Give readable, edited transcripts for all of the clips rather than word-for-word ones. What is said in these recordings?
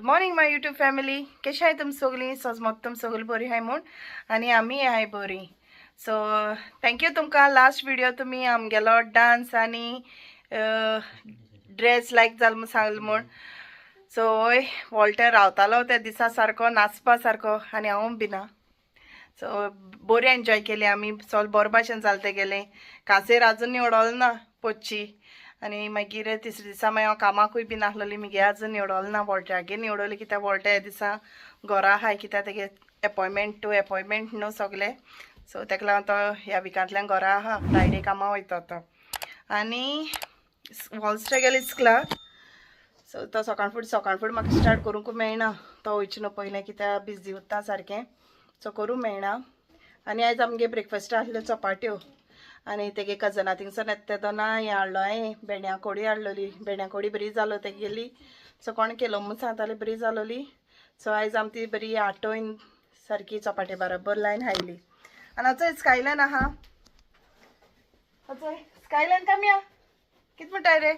Morning माय YouTube family. कशी आहे तुम सगळी? सज मग तुम सगळी बरी आहे म्हूण आणि आम्ही आहे बरी. सो थँक्यू तुमकां. लास्ट व्हिडिओ तुम्ही आमगेलो डान्स आणि ड्रेस लायक जाल म्हूण सांगल म्हूण. सो हय वॉल्टर रावतालो त्या दिसा सारको नाचपा सारको आणि हांव बिना. सो बरी एन्जॉय केली आमी. सगळें बरे भाशेन चलते गेलें. कांसेर आजून निवडोलें ना पोचची. आणि मागीर तिसरे दिसा मागीर हांव कामाकूय बीन आसलेली. मगे आजून निवडोलें ना. वॉल्ट्यागे निवडोलें कित्याक वॉल्ट्या ह्या दिसा घरा आहाय कित्याक तेगे एपॉयंटमेंट टू एपॉयंटमेंट न्हू सगलें. सो तेका लागून तो ह्या विकांतल्यान घरा आहा. फ्रायडे कामां वयता तो. आनी वॉल्स्टे गेले इस्कला. सो तो सकाळ फूड म्हाका स्टार्ट करूंक मेळना. तो वयचे न्हू पयलें कित्याक बिजी उरता सारकें. सो करूं मेळना. आनी आयज आमगे ब्रेकफास्ट आसल्यो चपाट्यो. आनी तेगे कजना थिंगसान येता तो ना हें हाडलो हांवें भेंड्या कोडी हाडलोली. भेंड्या कोडी बरी जालो तेगेली. सो कोण केलो म्हूण सांगताली बरी जालोली. सो आयज आमी ती बरी आटोवन सारकी चपाटी बरोबर लायन हायली. आनी आजो स्कायलान आहा. आजो स्कायलान काम्या कित म्हणटाय रे?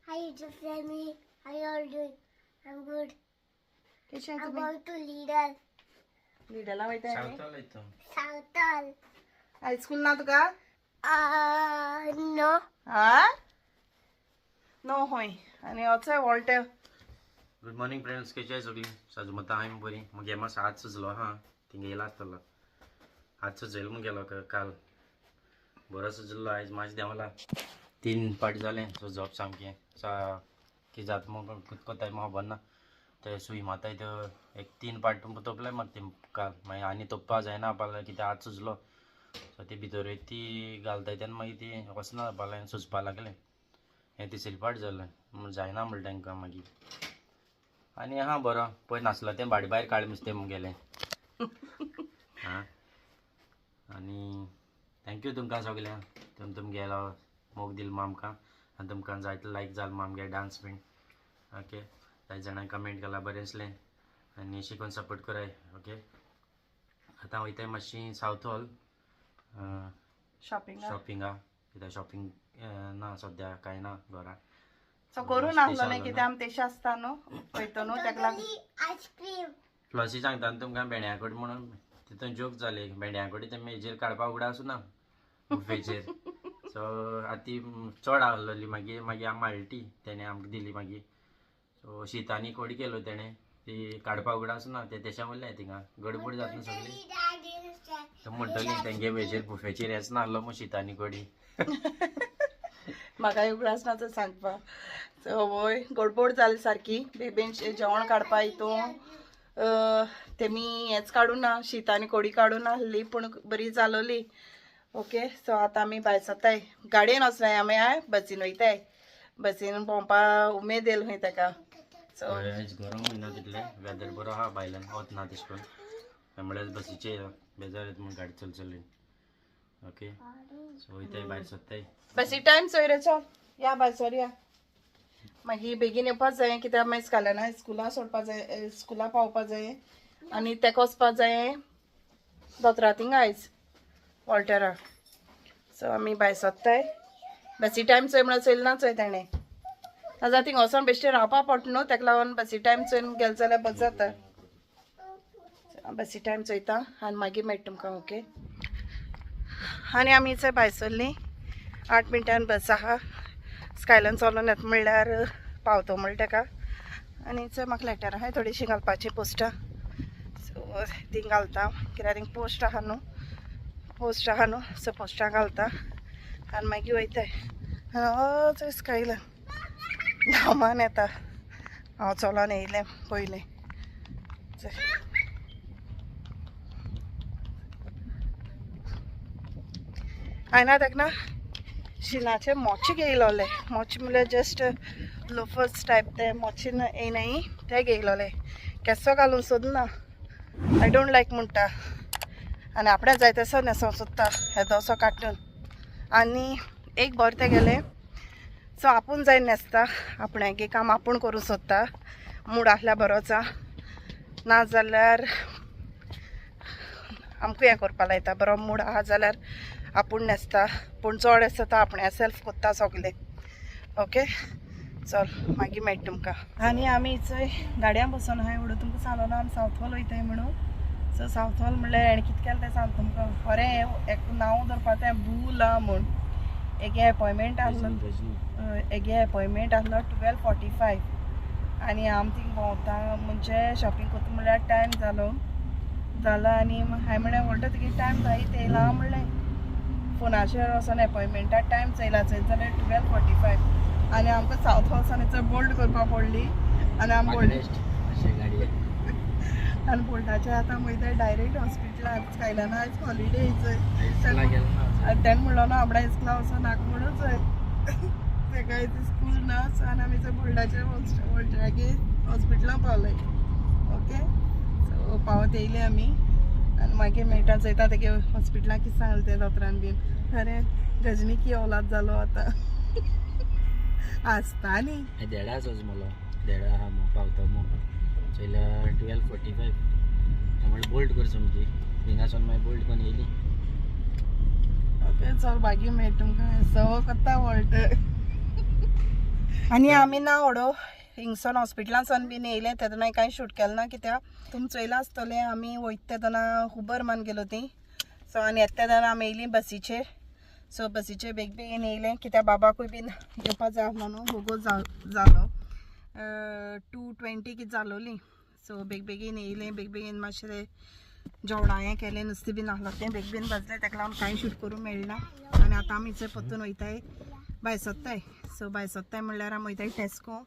Hi YouTube family, how you all doing? I'm good. कशें I'm तुमी? going to Lidl. लिडला वयताय रे? Southall. आयज स्कूल ना तुका? No. हा नो होय. आनी होचोय वॉल्टे. गुड मॉर्निंग फ्रेंड्स, कशी आहे सगळी? साजूमता हाय बरी. मग गेमा हात सुजलो हा थिंग येयला आसतलो. हात सुजयलो म्हूण गेलो काल. बरो सुजलो. आयज मातशें देंवला. 3 पाटी जालें सुजोवप सामकें. की जात मग कोताय म्हाका खबर ना. ते सुई माताय तो एक 3 पाट तोपलाय म्हाका ते काल. मागीर आनी तोपपा जायना पाल्यार कित्याक हात सुजलो. सो ती भितर ती घालताय तेन्ना मागीर ती वचना जालें सुजपा लागलें. हें तिसरी पाट जालें म्हूण जायना म्हणलें तांकां मागीर. आनी हा बरो पळय नासलो तें भाडी भायर काळें नुस्तें म्हूण गेलें. हां आनी थँक्यू तुमकां सगळ्यांक. तुमगेलो मोग दिलो आमकां. आनी तुमकां जायतो लायक जालो आमगे डान्स बीन. ओके जाय जाणां कमेंट केला बरें दिसलें. आनी शिकून सपोर्ट कराय. ओके आतां वयताय मातशी सावथ हॉल शॉपिंगा. कित्याक शॉपिंग ना सद्या कांय ना घरा. सो करून आसलो न्ही कित्याक आमी तेशें आसता न्हू वयता न्हू तेका लागून. Ice cream. फ्लॉसी सांगता तुमकां भेंड्याकोडी म्हणून तितून जोक जाले. भेंड्याकोडी ते मेजेर काडपाक उगडा आसूं ना बुफेचेर. सो आतां ती चड आहलोली. मागीर आमी माळटी तेणें आमकां दिली. मागीर सो शीतानी कोडी केलो तेणें. ती काडपाक उगडा आसूं ना ते तेशें उरलें थिंगा. गडबड जाता न्हू सगळी. तो म्हणटली तेंगे वेजेर बुफेचेर हेच नासलो म्हूण शीतानी कोडी. म्हाकाय उगडास ना तो सांगपा. सो वय गडबड जाली सारकी. बेबीन जेवण काडपा हितून तेमी हेच काडून ना शीत आनी कोडी काडून आसली पूण बरी जालोली. ओके सो आतां आमी भायर सरताय. गाडयेन वचनाय आमी बसीन वयताय. बसीन भोंवपा उमेद येयलो खंय ताका. सो आयज गरम वयना तितलें. वेदर बरो आहा भायल्यान वत ना तेश कोन. त्यामुळे बसीचे बेजार येता म्हूण गाडी चलचली. ओके सो वयताय भायर सरताय. बसी टायम चोय रे. चल या भायर सर या. मागीर बेगीन येवपा जाय कित्याक मागीर इस्काल्याना स्कुला सोडपा जाय. स्कुला पावपा जाय आनी तेका वचपा जाय दोतोरा थिंगा आयज वॉल्टेरा. सो आमी भायर सरताय. बसी टायम चोय म्हणून चोयल ना चोय तेणें. नाजाल्यार थिंगा वचोन बेश्टें रावपा पडटा न्हू तेका लागून बसी टायम चोयन गेले जाल्यार बरें जाता. बसी टायम चोयता आनी मागीर मेळटा तुमकां. ओके आनी आमी चोय भायर सरलीं. 8 मिनटान बस आहा. स्कायलान चलोन येता म्हणल्यार पावतो म्हणटा तेका. आनी चोय म्हाका लेटर आहाय थोडीशीं घालपाचीं पोस्टां. सो तीं घालता कित्याक थिंग पोस्ट आहा न्हू. सो पोस्टां घालता आनी मागीर वयताय. चोय स्कायलान धामान येता. हांव चलोन येयलें पयलें. हांवें तेका ना शिनाचे मोचे घेयलोले. मोचे म्हणल्यार जस्ट लोफर्स टायप ते मोचे येयनाय ते घेयलोले. केसो घालून सोदना. आय डोंट लायक म्हणटा. आनी आपणें जाय तसो न्हेसोंक सोदता हे दोसो काडून. आनी एक बरें ते गेलें. सो आपूण जाय न्हेसता. आपणागे काम आपूण करूं सोदता. मूड आसल्यार बरोचा नाजाल्यार आमकां हें करपा लायता. बरो मूड आहा जाल्यार आपूण न्हेसता. पूण चड आसता तो आपणें सेल्फ कोत्ता सगलें. ओके चल मागीर मेळटा तुमकां. आनी आमी थंय गाडयान बसून आहाय एवढं तुमकां सांगलो ना आमी सावथ हॉल वयताय म्हणून. सो सावथ हॉल म्हणल्यार हेणें कितें केलें तें सांगता तुमकां. खरें एक नांव धरपा तें बुला म्हूण. एगे अपॉयंटमेंट आसलो 12:45 आनी आमी थिंग भोंवता म्हणजे शॉपिंग करता म्हणल्यार टायम जालो आनी हांवें म्हणलें व्हरता तुगे टायम जायत येयला म्हणलें. फोनाचेर वचोन अपॉयंटमेंटा टायम चयला चंय जाल्यार 12:45 आनी आमकां सावथ हॉल्सान थंय बोल्ड करपा पडली आनी आमी आनी बोल्टाचेर आतां वयता डायरेक्ट हॉस्पिटलान स्कायलाना आयज हॉलिडे चंय. तेणें म्हणलो ना आमडा इस्कला वचोन नाका म्हणून चंय तेका आयज स्कूल ना. सो आनी आमी थंय बोल्डाचेर वॉल्टरागे हॉस्पिटलान पावले. ओके सो पावत येयले आमी आनी मागीर मेळटा चयता तेगे हॉस्पिटलान कितें सांगलें तें दोतोरान बीन. खरें गजनी की औलाद जालो आतां आसता न्ही. देडा सोज मला देडा हा मग पावता मग चयल्या 12:45 त्यामुळे बोल्ट कर समजी थिंगासून मागीर बोल्ट करून येयली. ओके चल मागीर मेळटा तुमकां सव कोत्ता वॉल्ट. आनी आमी ना व्हडो हिंगसून हॉस्पिटलांसून बीन येयले तेदोना कांय शूट केलें ना कित्याक तुमी चोयलां आसतलें आमी वयता तेदोना हुबरमान गेलो ती. सो आनी येता तेदोना आमी येयलीं बसीचेर. सो बसीचेर बेगीन येयलें कित्याक बाबाकूय बीन येवपा जाय आसलो न्हू होगो जालो 2:20 कितें जालोली. सो बेगीन येयलें बेगीन मातशें जेवणा हें केलें नुस्तें बीन आसलो तें बेगीन भाजलें तेका लागून कांय शूट करूंक मेळना. आनी आतां आमी थंय परतून वयताय भायसोत्ताय. सो भायसोत्ताय म्हणल्यार आमी वयताय टेस्को.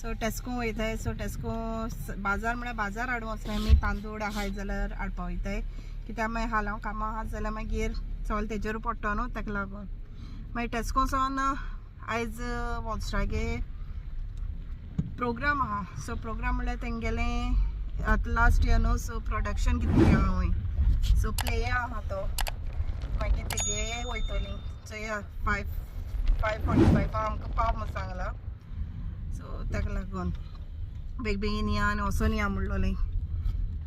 सो टेस्को वयताय. सो टेस्को बाजार म्हणल्यार बाजार हाडूंक वचनाय आमी तांदूळ आहाय जाल्यार हाडपा वयताय कित्याक मागीर हालांव कामां आहा जाल्यार मागीर चल तेजेर पडटा न्हू तेका लागून. मागीर टेस्कोसून आयज वॉल्स्ट्रागे प्रोग्राम आहा. सो प्रोग्राम म्हणल्यार तेंगेलें आतां लास्ट इयर न्हू सो प्रोडक्शन कितें केलां हांवें. सो प्ले आहा तो मागीर तेगे वयतलीं चोया 5:45 आमकां पाव म्हणून सांगलां. सो तेका लागून बेगीन या आनी वचोन या म्हणलोलें.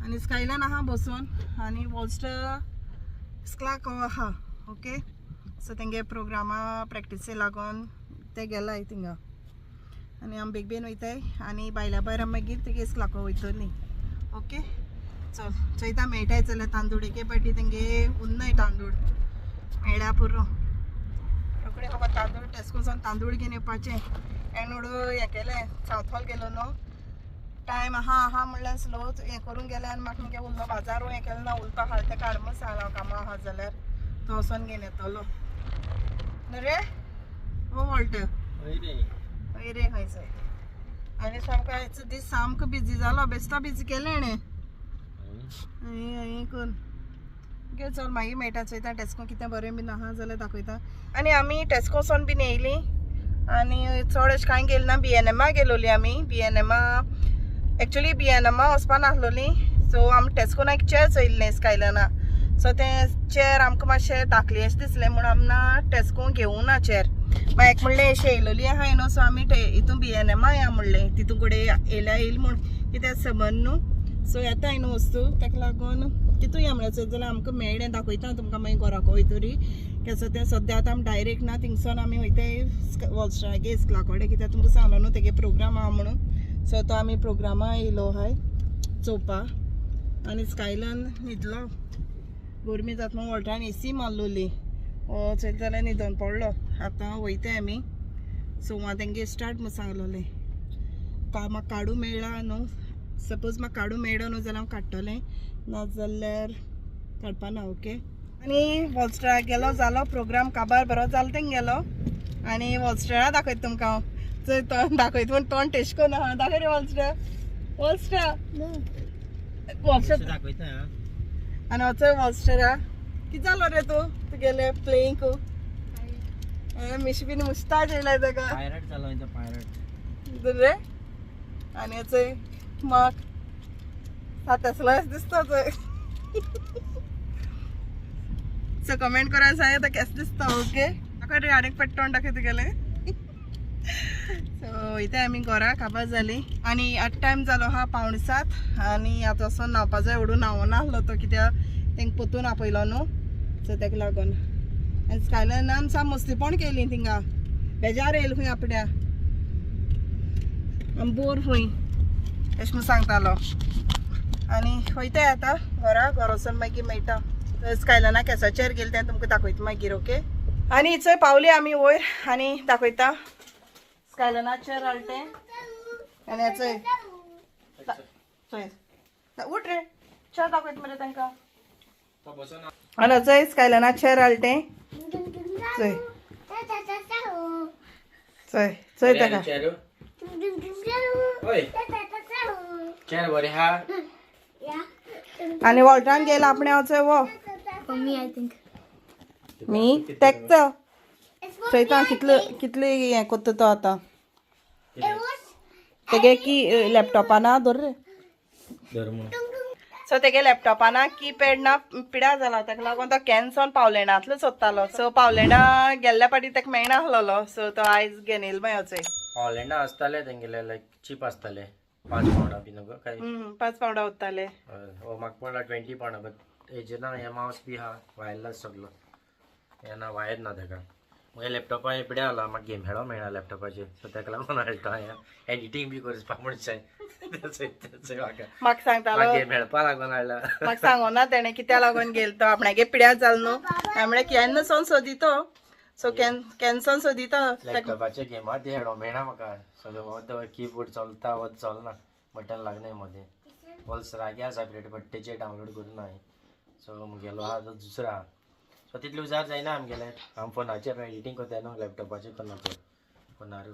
आनी स्कायलान आहा बसून आनी वॉल्स्टर स्क्लाक आहा. ओके सो तेंगे प्रोग्रामा प्रॅक्टिसे लागून ते गेलाय थिंगा आनी आमी बेगीन वयताय आनी भायल्या भायर आमी मागीर तेगे स्क्लाको वयतलीं. ओके चल चयता मेळटाय जाल्यार तांदूळ एके पाटी तेंगे उरनाय तांदूळ मेळ्ळ्या पुरो रोखडें म्हाका तांदूळ टेस्कोसून तांदूळ घेवन येवपाचें. एनोड हें केलें सावथ हॉल गेलो न्हू टायम आहा म्हणल्यार स्लो हें करून गेलें आनी म्हाका मुगे उरलो बाजार हें केलें ना उरतो हाल तेका हाड म्हणून सांगलां कामां आहा जाल्यार तो वचोन घेवन येतलो न्हू रे. हो वॉल्ट हय रे खंयचंय. आनी सामको आयचो दीस सामको बिजी जालो बेस्ता बिजी केलें हेणें करून. ओके चल मागीर मेळटा चयता टेस्को कितें बरें बीन आहा जाल्यार दाखयता. आनी आमी टेस्कोसून बीन येयलीं आनी चड अशें कांय गेलें ना. BNMा गेलोलीं आमी. BNMा एक्चुली BNMा वचपा नासलोलीं. सो आमी टेस्कोन एक चेर चोयल्लें स्कायलाना. सो तें चेर आमकां मातशें धाकली अशें दिसलें म्हूण आमी ना टेस्को घेवूं ना चेर. मागीर एक म्हणलें अशें येयलोली आहाय न्हू सो आमी हितून BNMा या म्हणलें तितून कडेन येयल्या येयली म्हूण कित्याक सबंद न्हू. सो येताय न्हू वस्तू तेका लागून तितून या म्हणलें चल जाल्यार आमकां मेळ्ळें दाखयता तुमकां मागीर घराको वयतरी. केसो तें सद्या आतां आमी डायरेक्ट ना थिंगसून आमी वयताय वॉल्स्ट्रागे इस्कला कडेन कित्याक तुमकां सांगलो न्हू तेगे प्रोग्राम आहा म्हणून. सो तो आमी प्रोग्रामा येयलो आहाय चोवपा आनी स्कायलान न्हिदलो. गरमी जाता म्हणून वॉल्टरान AC मारलोली चल जाल्यार न्हिदोन पडलो. आतां वयताय आमी 9 तेंगे स्टार्ट म्हणून सांगलोलें. म्हाका काडू मेळ्ळा न्हू सपोज म्हाका काडू मेळ्ळो न्हू जाल्यार हांव काडटलें नाजाल्यार काडपा ना. ओके आनी वॉल्स्टरा गेलो जालो प्रोग्राम काबार बरो जालो थंय गेलो आनी वॉल्स्टरा दाखयता तुमकां हांव. चोय तोंड दाखयता पूण तोंड टेस्ट करून आहा. दाखय रे वॉल्स्टरा दाखयता आनी वचय वॉल्स्टरा कितें जालो रे तूं तुगेलें प्लेईंग मिशी बीन मुस्ताच येयलाय तेका पायरट जालो पायरट रे. आनी चोय म्हाक सातेसलो दिसता चोय. सो कमेंट करायला सांग आता केस दिसता. ओके दाखय रे आनीक पेट तोंड दाखय तुगेलें. सो इथे आमी घरा काबार जाली आनी आतां टायम जालो हा 6:45 आनी आतां वचोन न्हावपा जाय. एवढो न्हावो नासलो तो कित्याक तेंका पोतून आपयलो न्हू सो तेका लागून. आनी स्कायलानान साम मस्तीपण केली थिंगा बेजार येयलो खंय आपड्या बोर हूंय अशें म्हूण सांगतालो आनी वयताय आतां घरा वचून मागीर मेळटा स्कायलाना केसाचेर गेले तें तुमकां दाखयता मागीर ओके आनी इचय पावली आमी वयर आनी दाखयता स्कायलानाचेर हालतें आनी हेचय चोय उठ रे च्या दाखयता मरे तांकां आनी हेचय स्कायलानाचेर हालतें चोय चोय चोय ताका चेर बरें हा आनी वॉल्टान गेला आपणे वचय वो For me, I think. मी तेकता चोयता कितले हें कोत्ता तो आतां तेगे की लॅपटॉपाना धर रे सो तेगे लॅपटॉपाना कीपॅड ना पिड्यार जाला ताका लागून तो कॅन्सॉन पावलेंडांतलो सोदतालो सो पावलेंडा गेल्ल्या पाटी ताका मेळना आहलोलो सो तो आयज घेवन येयलो मागीर वचय हॉलँडा आसताले तेंगेले लायक चीप आसताले 5 पावंडा बी न्हू काय 5 पावंडा उत्ताले हो म्हाका पडला 20 पावंडा बट हेजे ना हे मावस बी हा वायरलेस सगलो हे ना वायर ना तेका म्हगे लॅपटॉपा हे पिड्या आला म्हाका गेम खेळो मेळना लॅपटॉपाचेर सो तेका लागून हाडटा हे एडिटींग बी करपाक म्हणशाय म्हाका सांगतालो गेम खेळपा लागून हाडला म्हाका सांगोना तेणें कित्या लागून गेलो तो आपणागे पिड्यार जाल न्हू हांवें केन्ना सोन सोदितो सो कॅन्सॉन सोदितो लॅपटॉपाचे गेमा ते खेळो मेळना म्हाका सो कीबोर्ड चलता वो चलना बटन लागना मदें वॉल्स रागी आसा सेपरेट बट तेचेर डावनलोड करूं ना सो मुगेलो आहा तो दुसरो आहा सो तितले उजार जायना आमगेले हांव फोनाचेर एडिटींग करता न्हू लॅपटॉपाचेर करना फोनारू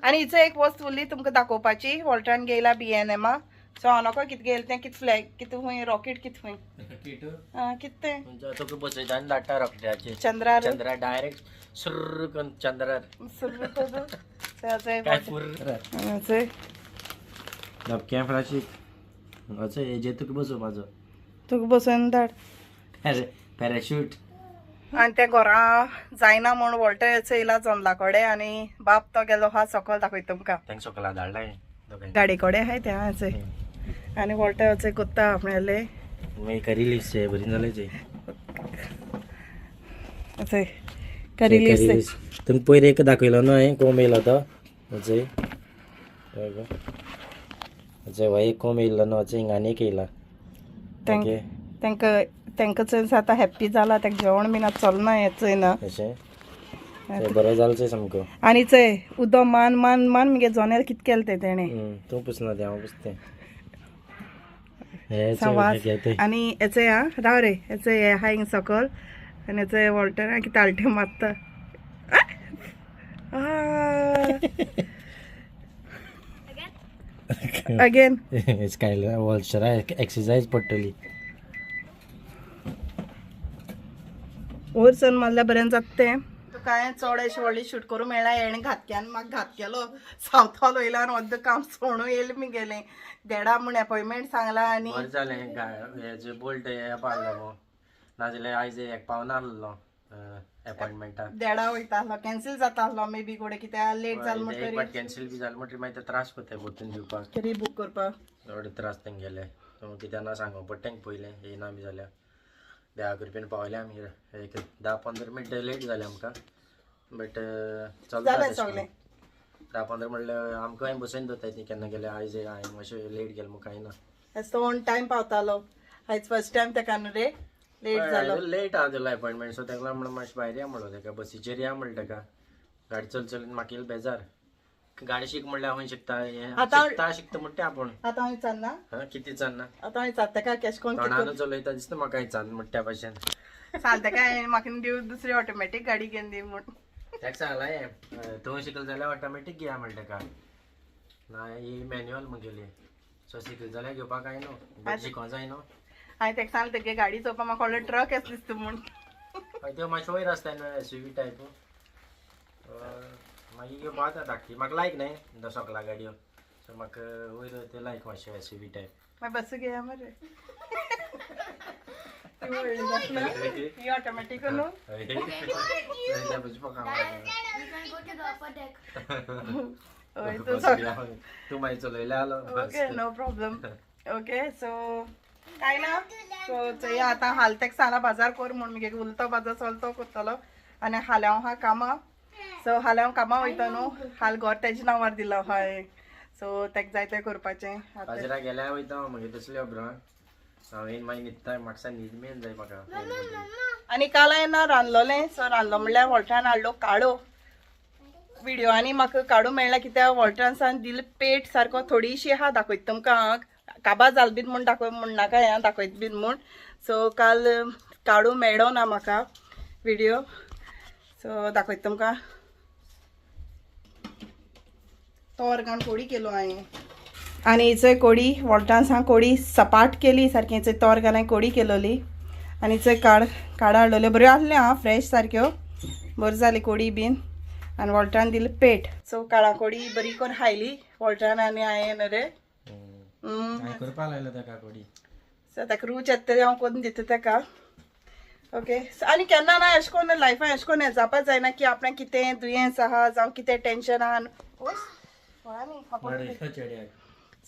आनी हिचो एक वस्त उरली तुमकां दाखोवपाची वॉल्टान गेला BNMा सो हांव नको कितें गेलें तें कितें फ्लॅग कितें हूंय रॉकेट कितें हूंय कितें तें तुका बसयता आनी धाडटा रॉकेटाचेर चंद्रार चंद्रा डायरेक्ट सुर्र करून चंद्रार काय फुर्र धपक्या फ्लाशीक असो हेजेर तुका बसो म्हाजो तुका बसून धाड पॅराशूट आनी तें घरा जायना म्हूण वॉल्टर येयला जमला कडेन आनी बाप तो गेलो हा सकयल दाखयता तुमकां तेंक सकला धाडलाय गाडी कडेन आहाय तें हाचे आनी वॉल्टर वचय कोत्ता आपणेले मागीर करी लिस्ट आहे बरी जालें वचय करी लिस्ट तुमकां पयलीं एक दाखयलो न्हू हांवें कोंब येयलो तो वचय वचय हो एक कोंब येयल्लो न्हू वचय हिंगा आनीक येयला तेंकां चड आतां हॅप्पी जाला तेका जेवण बीन आतां चलना हें चोयना अशें बरो जालो चोय सामको आनी चोय उदो मान मान मान मगे जोनेल कितें केलें तें तेणें तूं पुसना तें हांव पुसतें आनी हेचें आं राव रे हेचें हें आहा हिंग सकल आनी हेचें वॉल्टर कितें आल्टे मारता अगेन स्कायला वॉल्चरा एक्सरसाइज पडटली वयर चल मारल्यार बरें जाता तें तुका हांवें चड अशी व्हडली शूट करूं मेळना हेणें घातक्यान म्हाका घात केलो सावथॉल वयल्यान अर्द काम सोडून येयलें मी गेलें देडा म्हूण अपॉयंटमेंट सांगला आनी बरें जालें हेजे बोल्ट हे पावलो गो नाजाल्यार आयज एक पावना आसलो अपॉयंटमेंटाक देडा वयता आसलो कॅन्सील जाता आसलो मे बी कोडे कित्याक लेट जालें एक म्हणटरी फावट कॅन्सील बी जालें म्हणटरी मागीर ते त्रास कोत्ताय परतून दिवपाक रिबूक करपाक थोडे त्रास तेंगेले सो कित्याक ना सांगूंक पडटा तेंकां पयलें येयना बी जाल्यार 10 रुपयान पावले आमी एक 10-15 मिनटां लेट जालें आमकां बट चलता 10-15 म्हणल्यार आमकां बसयन दवरताय ती केन्ना गेले आयज हांवें मातशें लेट गेलो म्हाका कांय ना एस तो ऑन टायम पावतालो आयज फर्स्ट टायम तेका न्हू रे लेट जालो लेट आहा जालो अपॉयंटमेंट सो तेका लागून मातशें भायर या म्हणलो तेका बसीचेर या म्हणलें तेका गाडी चलून म्हाका येयलो बेजार गाडी शिक म्हणल्यार हांव शिकता शिकता म्हणटा आपूण आतां हांव विचारना कितें जाणा आतां हांव विचार तेका कॅश कोण तोंडान चलयता दिसता म्हाका विचार म्हणटा भाशेन सांग तेका म्हाका दिव दुसरी ऑटोमॅटीक गाडी घेवन दी म्हूण तेका सांगला हें तूं शिकल जाल्यार ऑटोमॅटीक घेया म्हणटा तेका ना ही मॅन्युअल म्हगेली सो शिकल जाल्यार घेवपाक काय न्हू शिकोवं जाय न्हू हांवें तेका सांगलें तेगे गाडी चोवपाक म्हाका व्हडलो ट्रक येस दिसता म्हूण त्यो मातशे वयर आसता न्हू SUV टायप मागीर घेवपा जाता धाकटी म्हाका लायक न्हय सकला गाडयो सो म्हाका वयर त्यो लायक मातशे SUV टायप मागीर बस घेया मरे ही ऑटोमॅटीक न्हू तूं मागीर चलयल्या आलो okay no problem okay so काय ना सो चोया आतां हाल तेका सांगला बाजार कर म्हूण मगे उलतो बाजार चलतो करतलो आनी हाल्या हांव कामां सो हाल्या हांव कामां वयता न्हू हाल घर तेज्या नांवार दिलो हय सो तेका जाय तें करपाचें आतां. बाजारा गेल्यार वयता मागीर तसले खबरां हांवें मागीर न्हिदता म्हाका न्हीद मेन जाय म्हाका. आनी काल हांवें ना रांदलोलें सो रांदलो म्हणल्यार वॉल्टरान हाडलो काडो. व्हिडिओनी म्हाका काडू मेळना कित्याक वॉल्टरानसान दिल पेट सारको थोडीशी आहा दाखयता तुमकां काबार जाल बीन म्हूण दाखय म्हण नाका हें दाखयत बीन म्हूण. सो काल काडू मेळ्ळो ना म्हाका व्हिडिओ सो दाखयता तुमकां. तो वर्गान कोडी केलो हांवें आनी हिचोय कोडी वॉल्टान सांग कोडी सपाट केली सारकी हिचोय तोरगान हांवें कोडी केलोली आनी हिचोय काडा हाडलोल्यो बऱ्यो आहल्यो आं फ्रेश सारक्यो बऱ्यो जाली कोडी बीन आनी वॉल्टान दिली पेट. सो काळा कोडी बरी करून हायली वॉल्टान आनी हांवें रे करपा लायलो ताका कोडी. सो ताका रूच येता ते हांव करून दिता ताका. ओके आनी केन्ना ना अशें करून लायफान अशें करून हें जावपा जायना की आपणें कितें दुयेंस आहा जावं कितें टेंशन आहा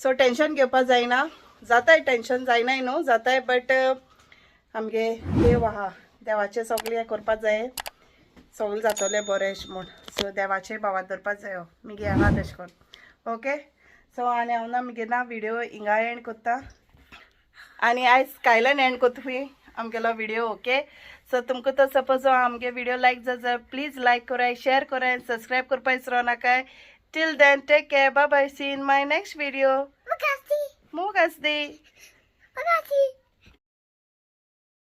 सो टेंशन घेवपा जायना. जाताय टेंशन जायनाय न्हू जाताय बट आमगे देव आहा देवाचें सगळें हें करपा जाय सगळें जातलें बरें अशें म्हूण. सो देवाचें भावात धरपा जायो मिगे आहा तशें करून. ओके सो आनी हांव ना मिगे ना व्हिडिओ हिंगा एंड कोत्ता आनी आयज कायल्यान एंड कोत्ता खूंय आमगेलो व्हिडिओ. ओके सो तुमकां तो सपोज आमगे व्हिडिओ लायक जाता प्लीज लायक कराय शेअर कराय सबस्क्रायब करपा विसरो नाकाय. Till then, take care. Bye bye. See you in my next video. Mugasti.